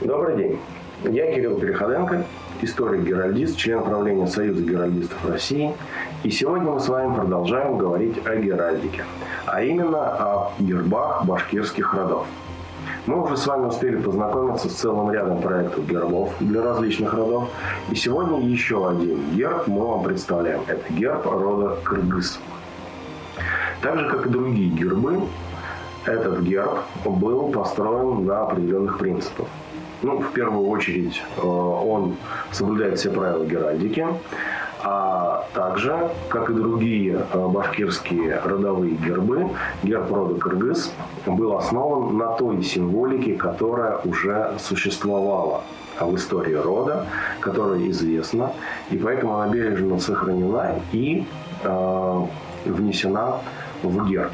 Добрый день. Я Кирилл Переходенко, историк-геральдист, член правления Союза геральдистов России. И сегодня мы с вами продолжаем говорить о геральдике, а именно о гербах башкирских родов. Мы уже с вами успели познакомиться с целым рядом проектов гербов для различных родов. И сегодня еще один герб мы вам представляем. Это герб рода Кыргыз. Так же, как и другие гербы, этот герб был построен на определенных принципах. В первую очередь, он соблюдает все правила геральдики, а также, как и другие башкирские родовые гербы, герб рода Кыргыз был основан на той символике, которая уже существовала в истории рода, которая известна, и поэтому она бережно сохранена и внесена в герб.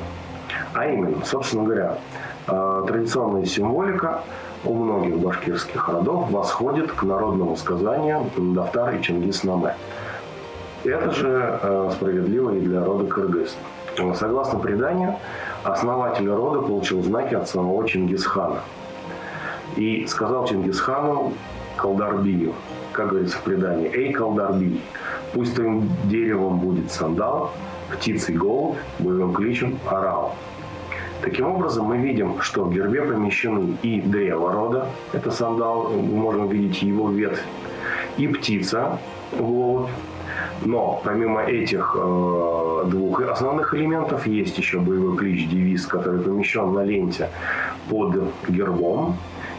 А именно, собственно говоря, традиционная символика у многих башкирских родов восходит к народному сказанию Дафтар и Чингис-Наме. Это же справедливо и для рода Кыргыз. Согласно преданию, основатель рода получил знаки от самого Чингисхана. И сказал Чингисхану Калдарбию, как говорится в предании: «Эй, Калдарбий, пусть твоим деревом будет сандал, птицей голубь, боевым кличем орал». Таким образом, мы видим, что в гербе помещены и древо рода, это сандал, мы можем видеть его ветвь, и птица, голубь. Но помимо этих двух основных элементов есть еще боевой клич, девиз, который помещен на ленте под гербом.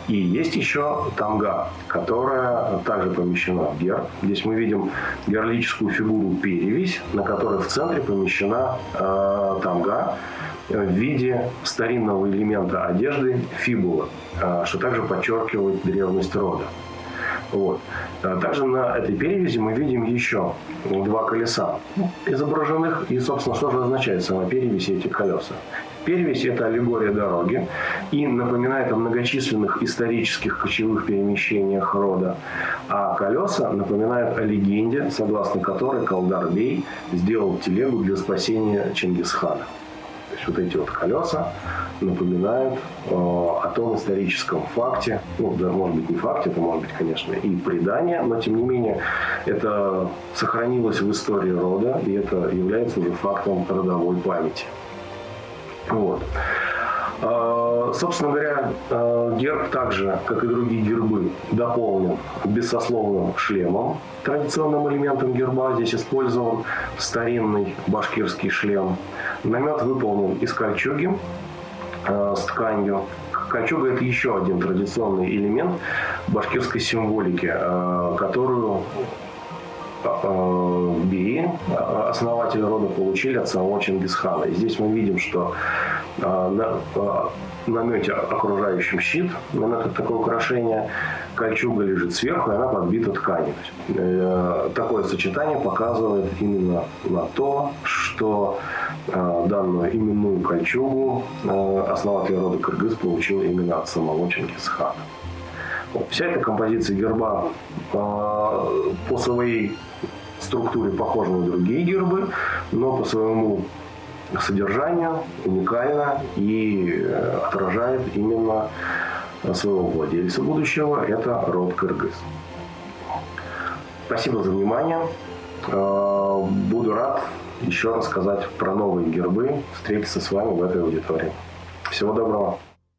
И есть еще тамга, которая также помещена в герб. Здесь мы видим героическую фигуру перевесь, на которой в центре помещена тамга в виде старинного элемента одежды фибулы, что также подчеркивает древность рода. Вот. Также на этой перевязи мы видим еще два колеса изображенных. И, собственно, что же означает сама перевесь и эти колеса? Перевесь – это аллегория дороги и напоминает о многочисленных исторических кочевых перемещениях рода. А колеса напоминают о легенде, согласно которой Калдарбей сделал телегу для спасения Чингисхана. То есть вот эти вот колеса напоминают о том историческом факте, да, может быть, не факте, это может быть, конечно, и предание, но тем не менее это сохранилось в истории рода, и это является уже фактом родовой памяти. Вот. Собственно говоря, герб также, как и другие гербы, дополнен бессословным шлемом, традиционным элементом герба. Здесь использован старинный башкирский шлем. Намет выполнен из кольчуги с тканью. Кольчуга – это еще один традиционный элемент башкирской символики, которую беи, основатели рода, получили от самого Чингисхана. И здесь мы видим, что на намете, окружающем щит, это такое украшение, кольчуга лежит сверху, и она подбита тканью. Такое сочетание показывает именно на то, что данную именную кольчугу основатель рода Кыргыз получил именно от самого Чингисхана. Вся эта композиция герба по своей структуре похожа на другие гербы, но по своему содержанию уникальна и отражает именно своего владельца будущего, это род Кыргыз. Спасибо за внимание. Буду рад еще рассказать про новые гербы, встретиться с вами в этой аудитории. Всего доброго.